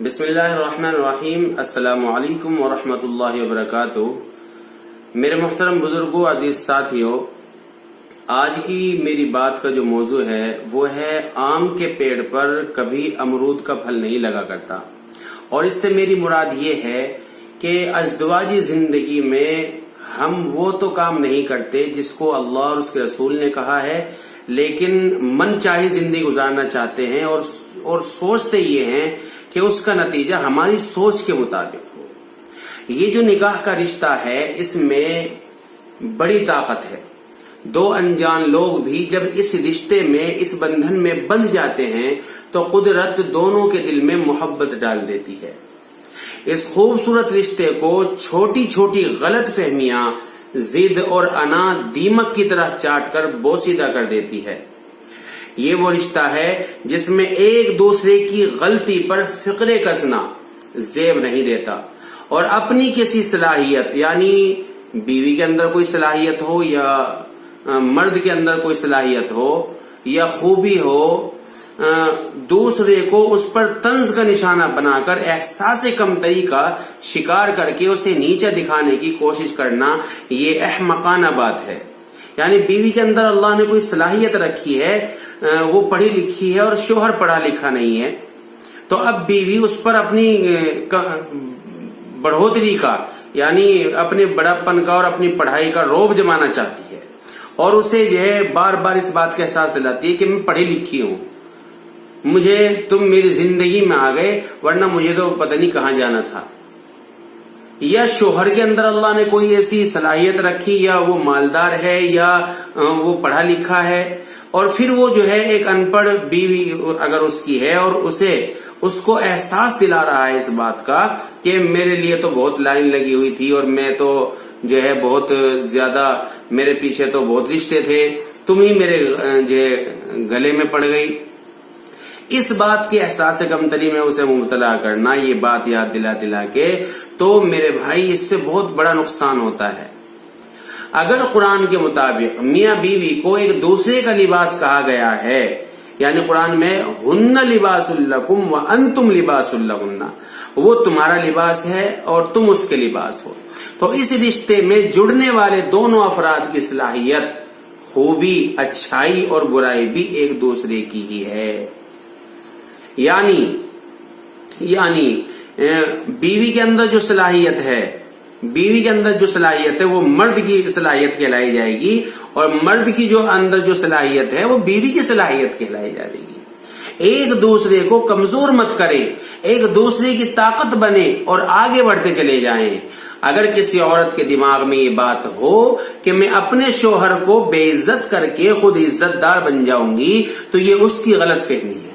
بسم اللہ الرحمن الرحیم۔ السلام علیکم ورحمۃ اللہ وبرکاتہ۔ میرے محترم بزرگوں، عزیز ساتھیوں، آج کی میری بات کا جو موضوع ہے وہ ہے آم کے پیڑ پر کبھی امرود کا پھل نہیں لگا کرتا، اور اس سے میری مراد یہ ہے کہ ازدواجی زندگی میں ہم وہ تو کام نہیں کرتے جس کو اللہ اور اس کے رسول نے کہا ہے، لیکن من چاہی زندگی گزارنا چاہتے ہیں اور سوچتے یہ ہیں کہ اس کا نتیجہ ہماری سوچ کے مطابق ہو۔ یہ جو نکاح کا رشتہ ہے اس میں بڑی طاقت ہے۔ دو انجان لوگ بھی جب اس رشتے میں، اس بندھن میں بندھ جاتے ہیں تو قدرت دونوں کے دل میں محبت ڈال دیتی ہے۔ اس خوبصورت رشتے کو چھوٹی چھوٹی غلط فہمیاں ضد اور انا دیمک کی طرح چاٹ کر بوسیدہ کر دیتی ہے۔ یہ وہ رشتہ ہے جس میں ایک دوسرے کی غلطی پر فقرے کسنا زیب نہیں دیتا، اور اپنی کسی صلاحیت، یعنی بیوی کے اندر کوئی صلاحیت ہو یا مرد کے اندر کوئی صلاحیت ہو یا خوبی ہو، دوسرے کو اس پر طنز کا نشانہ بنا کر احساس کمتری کا شکار کر کے اسے نیچا دکھانے کی کوشش کرنا، یہ احمقانہ بات ہے۔ یعنی بیوی کے اندر اللہ نے کوئی صلاحیت رکھی ہے، وہ پڑھی لکھی ہے اور شوہر پڑھا لکھا نہیں ہے، تو اب بیوی اس پر اپنی بڑھوتری کا، یعنی اپنے بڑاپن کا اور اپنی پڑھائی کا روب جمانا چاہتی ہے، اور اسے جو ہے بار بار اس بات کا احساس دلاتی ہے کہ میں پڑھی لکھی ہوں، تم میری زندگی میں آ گئے، ورنہ مجھے تو پتہ نہیں کہاں جانا تھا۔ یا شوہر کے اندر اللہ نے کوئی ایسی صلاحیت رکھی، یا وہ مالدار ہے یا وہ پڑھا لکھا ہے، اور پھر وہ جو ہے ایک ان پڑھ بیوی اگر اس کی ہے اور اس کو احساس دلا رہا ہے اس بات کا کہ میرے لیے تو بہت لائن لگی ہوئی تھی، اور میں تو جو ہے بہت زیادہ، میرے پیچھے تو بہت رشتے تھے، تم ہی میرے جو ہے گلے میں پڑ گئی۔ اس بات کے احساس کمتری میں اسے مبتلا کرنا، یہ بات یاد دلا کے، تو میرے بھائی اس سے بہت بڑا نقصان ہوتا ہے۔ اگر قرآن کے مطابق میاں بیوی کو ایک دوسرے کا لباس کہا گیا ہے، یعنی قرآن میں ہن لباس لکم وانتم لباس لہن، وہ تمہارا لباس ہے اور تم اس کے لباس ہو، تو اس رشتے میں جڑنے والے دونوں افراد کی صلاحیت، خوبی، اچھائی اور برائی بھی ایک دوسرے کی ہی ہے۔ یعنی بیوی کے اندر جو صلاحیت ہے وہ مرد کی صلاحیت کہلائی جائے گی، اور مرد کی جو اندر جو صلاحیت ہے وہ بیوی کی صلاحیت کہلائی جائے گی۔ ایک دوسرے کو کمزور مت کریں، ایک دوسرے کی طاقت بنے اور آگے بڑھتے چلے جائیں۔ اگر کسی عورت کے دماغ میں یہ بات ہو کہ میں اپنے شوہر کو بے عزت کر کے خود عزت دار بن جاؤں گی، تو یہ اس کی غلط فہمی ہے۔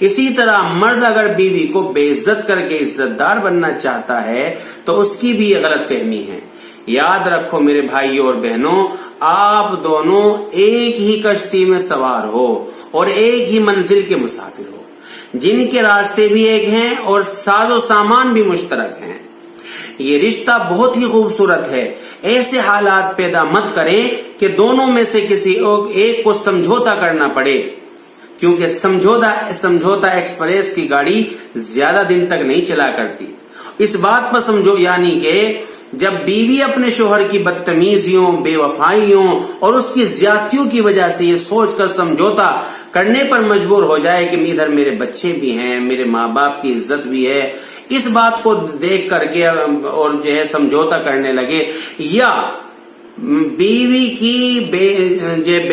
اسی طرح مرد اگر بیوی کو بے عزت کر کے عزت دار بننا چاہتا ہے تو اس کی بھی یہ غلط فہمی ہے۔ یاد رکھو میرے بھائیوں اور بہنوں، آپ دونوں ایک ہی کشتی میں سوار ہو اور ایک ہی منزل کے مسافر ہو، جن کے راستے بھی ایک ہیں اور ساز و سامان بھی مشترک ہیں۔ یہ رشتہ بہت ہی خوبصورت ہے۔ ایسے حالات پیدا مت کریں کہ دونوں میں سے کسی ایک کو سمجھوتا کرنا پڑے، کیونکہ سمجھوتا ایکسپریس کی گاڑی زیادہ دن تک نہیں چلا کرتی۔ اس بات پر سمجھو، یعنی کہ جب بیوی اپنے شوہر کی بدتمیزیوں، بے وفائیوں اور اس کی زیادتیوں کی وجہ سے یہ سوچ کر سمجھوتا کرنے پر مجبور ہو جائے کہ ادھر میرے بچے بھی ہیں، میرے ماں باپ کی عزت بھی ہے، اس بات کو دیکھ کر کے اور جو ہے سمجھوتا کرنے لگے، یا بیوی کی بے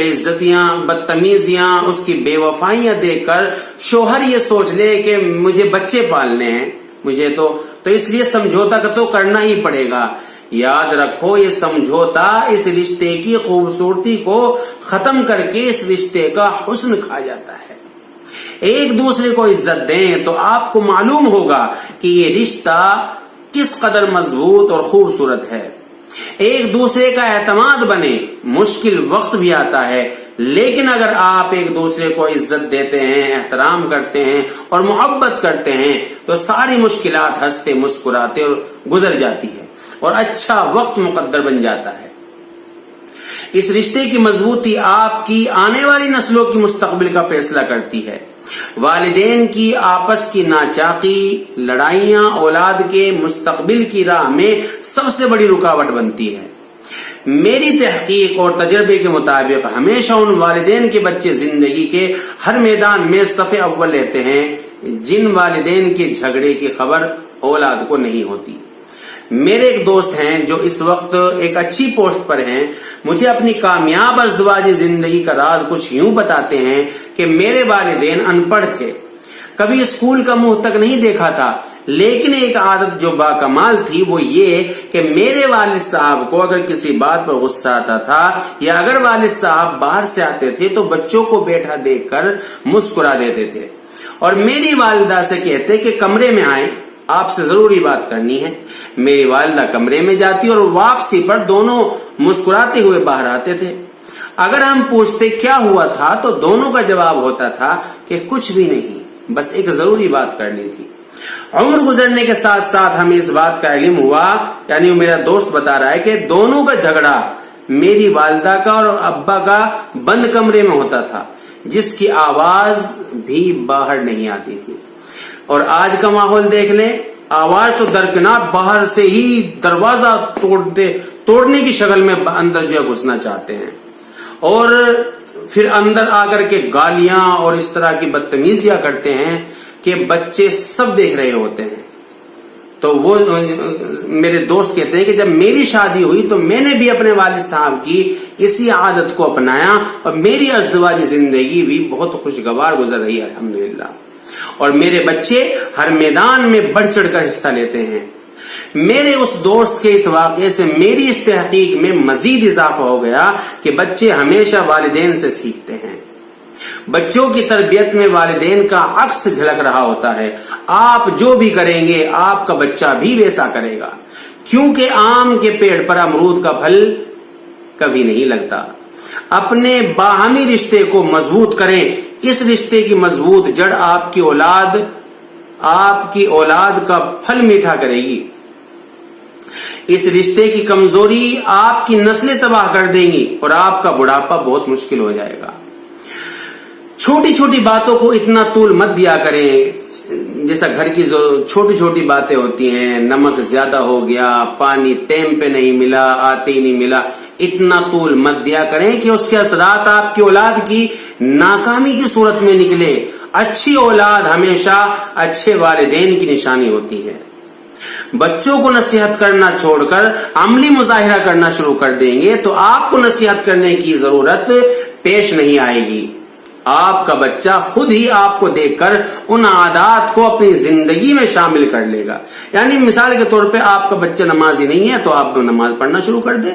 عزتیاں، بدتمیزیاں، اس کی بے وفائیاں دیکھ کر شوہر یہ سوچ لے کہ مجھے بچے پالنے ہیں، مجھے تو اس لیے سمجھوتا تو کرنا ہی پڑے گا۔ یاد رکھو، یہ سمجھوتا اس رشتے کی خوبصورتی کو ختم کر کے اس رشتے کا حسن کھا جاتا ہے۔ ایک دوسرے کو عزت دیں تو آپ کو معلوم ہوگا کہ یہ رشتہ کس قدر مضبوط اور خوبصورت ہے۔ ایک دوسرے کا اعتماد بنے، مشکل وقت بھی آتا ہے، لیکن اگر آپ ایک دوسرے کو عزت دیتے ہیں، احترام کرتے ہیں اور محبت کرتے ہیں تو ساری مشکلات ہنستے مسکراتے اور گزر جاتی ہے اور اچھا وقت مقدر بن جاتا ہے۔ اس رشتے کی مضبوطی آپ کی آنے والی نسلوں کی مستقبل کا فیصلہ کرتی ہے۔ والدین کی آپس کی ناچاقی لڑائیاں اولاد کے مستقبل کی راہ میں سب سے بڑی رکاوٹ بنتی ہے۔ میری تحقیق اور تجربے کے مطابق ہمیشہ ان والدین کے بچے زندگی کے ہر میدان میں صف اول لیتے ہیں جن والدین کے جھگڑے کی خبر اولاد کو نہیں ہوتی۔ میرے ایک دوست ہیں جو اس وقت ایک اچھی پوسٹ پر ہیں، مجھے اپنی کامیاب ازدواجی زندگی کا راز کچھ یوں بتاتے ہیں کہ میرے والدین ان پڑھ تھے، کبھی اسکول کا منہ تک نہیں دیکھا تھا، لیکن ایک عادت جو باکمال تھی وہ یہ کہ میرے والد صاحب کو اگر کسی بات پر غصہ آتا تھا یا اگر والد صاحب باہر سے آتے تھے تو بچوں کو بیٹھا دیکھ کر مسکرا دیتے تھے اور میری والدہ سے کہتے کہ کمرے میں آئیں، آپ سے ضروری بات کرنی ہے۔ میری والدہ کمرے میں جاتی اور واپسی پر دونوں مسکراتے ہوئے باہر آتے تھے۔ اگر ہم پوچھتے کیا ہوا تھا تو دونوں کا جواب ہوتا تھا کہ کچھ بھی نہیں، بس ایک ضروری بات کرنی تھی۔ عمر گزرنے کے ساتھ ساتھ ہمیں اس بات کا علم ہوا، یعنی میرا دوست بتا رہا ہے کہ دونوں کا جھگڑا میری والدہ کا اور ابا کا بند کمرے میں ہوتا تھا، جس کی آواز بھی باہر نہیں آتی تھی۔ اور آج کا ماحول دیکھ لیں، آواز تو درکنار، باہر سے ہی دروازہ توڑنے کی شکل میں اندر جو ہے گھسنا چاہتے ہیں اور پھر اندر آ کر کے گالیاں اور اس طرح کی بدتمیزیاں کرتے ہیں کہ بچے سب دیکھ رہے ہوتے ہیں۔ تو وہ میرے دوست کہتے ہیں کہ جب میری شادی ہوئی تو میں نے بھی اپنے والد صاحب کی اسی عادت کو اپنایا اور میری ازدواجی زندگی بھی بہت خوشگوار گزر رہی ہے الحمدللہ، اور میرے بچے ہر میدان میں بڑھ چڑھ کر حصہ لیتے ہیں۔ میرے اس دوست کے اس واقعے سے میری اس تحقیق میں مزید اضافہ ہو گیا کہ بچے ہمیشہ والدین سے سیکھتے ہیں۔ بچوں کی تربیت میں والدین کا عکس جھلک رہا ہوتا ہے۔ آپ جو بھی کریں گے آپ کا بچہ بھی ویسا کرے گا، کیونکہ آم کے پیڑ پر امرود کا پھل کبھی نہیں لگتا۔ اپنے باہمی رشتے کو مضبوط کریں، اس رشتے کی مضبوط جڑ آپ کی اولاد کا پھل میٹھا کرے گی، اس رشتے کی کمزوری آپ کی نسلیں تباہ کر دیں گی اور آپ کا بڑھاپا بہت مشکل ہو جائے گا۔ چھوٹی چھوٹی باتوں کو اتنا طول مت دیا کریں، جیسا گھر کی جو چھوٹی چھوٹی باتیں ہوتی ہیں، نمک زیادہ ہو گیا، پانی ٹائم پہ نہیں ملا، آتے ہی نہیں ملا، اتنا طول مت دیا کریں کہ اس کے اثرات آپ کی اولاد کی ناکامی کی صورت میں نکلے۔ اچھی اولاد ہمیشہ اچھے والدین کی نشانی ہوتی ہے۔ بچوں کو نصیحت کرنا چھوڑ کر عملی مظاہرہ کرنا شروع کر دیں گے تو آپ کو نصیحت کرنے کی ضرورت پیش نہیں آئے گی۔ آپ کا بچہ خود ہی آپ کو دیکھ کر ان عادات کو اپنی زندگی میں شامل کر لے گا۔ یعنی مثال کے طور پہ آپ کا بچہ نمازی نہیں ہے تو آپ نماز پڑھنا شروع کر دیں۔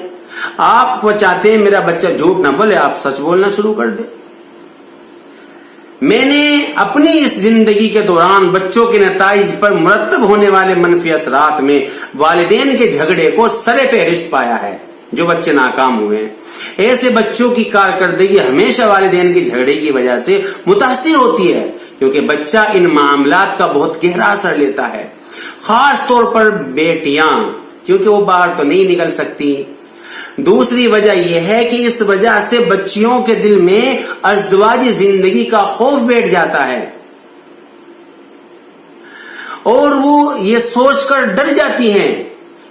آپ چاہتے ہیں میرا بچہ جھوٹ نہ بولے، آپ سچ بولنا شروع کر دیں۔ میں نے اپنی اس زندگی کے دوران بچوں کے نتائج پر مرتب ہونے والے منفی اثرات میں والدین کے جھگڑے کو سر فہرست پایا ہے جو بچے ناکام ہوئے ہیں۔ ایسے بچوں کی کارکردگی ہمیشہ والدین کے جھگڑے کی وجہ سے متاثر ہوتی ہے، کیونکہ بچہ ان معاملات کا بہت گہرا اثر لیتا ہے، خاص طور پر بیٹیاں، کیونکہ وہ باہر تو نہیں نکل سکتی۔ دوسری وجہ یہ ہے کہ اس وجہ سے بچیوں کے دل میں ازدواجی زندگی کا خوف بیٹھ جاتا ہے اور وہ یہ سوچ کر ڈر جاتی ہیں،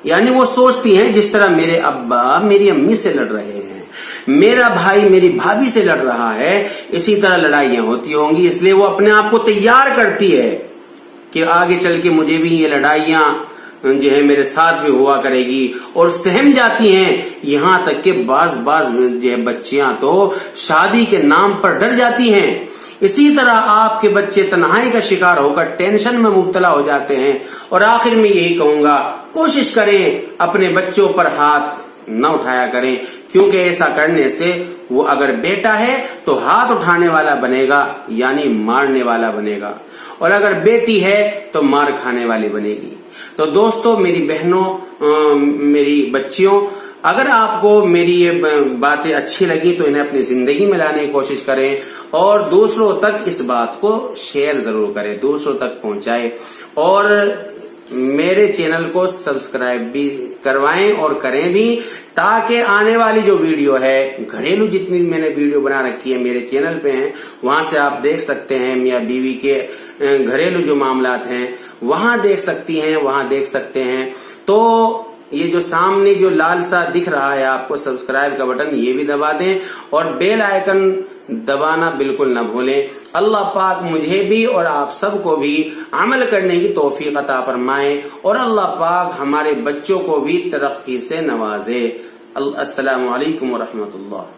یعنی وہ سوچتی ہیں جس طرح میرے ابا میری امی سے لڑ رہے ہیں، میرا بھائی میری بھابھی سے لڑ رہا ہے، اسی طرح لڑائیاں ہوتی ہوں گی، اس لیے وہ اپنے آپ کو تیار کرتی ہے کہ آگے چل کے مجھے بھی یہ لڑائیاں جو ہے میرے ساتھ بھی ہوا کرے گی، اور سہم جاتی ہیں۔ یہاں تک کہ بعض جو ہے بچیاں تو شادی کے نام پر ڈر جاتی ہیں۔ اسی طرح آپ کے بچے تنہائی کا شکار ہو کر ٹینشن میں مبتلا ہو جاتے ہیں۔ اور آخر میں یہی کہوں گا، کوشش کریں اپنے بچوں پر ہاتھ نہ اٹھایا کریں، کیونکہ ایسا کرنے سے وہ اگر بیٹا ہے تو ہاتھ اٹھانے والا بنے گا، یعنی مارنے والا بنے گا، اور اگر بیٹی ہے تو مار کھانے والی بنے گی۔ تو دوستو، میری بہنوں، میری بچیوں، اگر آپ کو میری یہ باتیں اچھی لگی تو انہیں اپنی زندگی میں لانے کی کوشش کریں اور دوسروں تک اس بات کو شیئر ضرور کریں، دوسروں تک پہنچائیں، اور میرے چینل کو سبسکرائب بھی کروائیں اور کریں بھی، تاکہ آنے والی جو ویڈیو ہے، گھریلو جتنی میں نے ویڈیو بنا رکھی ہے میرے چینل پہ ہیں، وہاں سے آپ دیکھ سکتے ہیں، میاں بیوی کے گھریلو جو معاملات ہیں وہاں دیکھ سکتی ہیں، وہاں دیکھ سکتے ہیں۔ تو یہ جو سامنے جو لال سا دکھ رہا ہے آپ کو سبسکرائب کا بٹن، یہ بھی دبا دیں اور بیل آئیکن دبانا بالکل نہ بھولیں۔ اللہ پاک مجھے بھی اور آپ سب کو بھی عمل کرنے کی توفیق عطا فرمائے، اور اللہ پاک ہمارے بچوں کو بھی ترقی سے نوازے۔ السلام علیکم ورحمۃ اللہ۔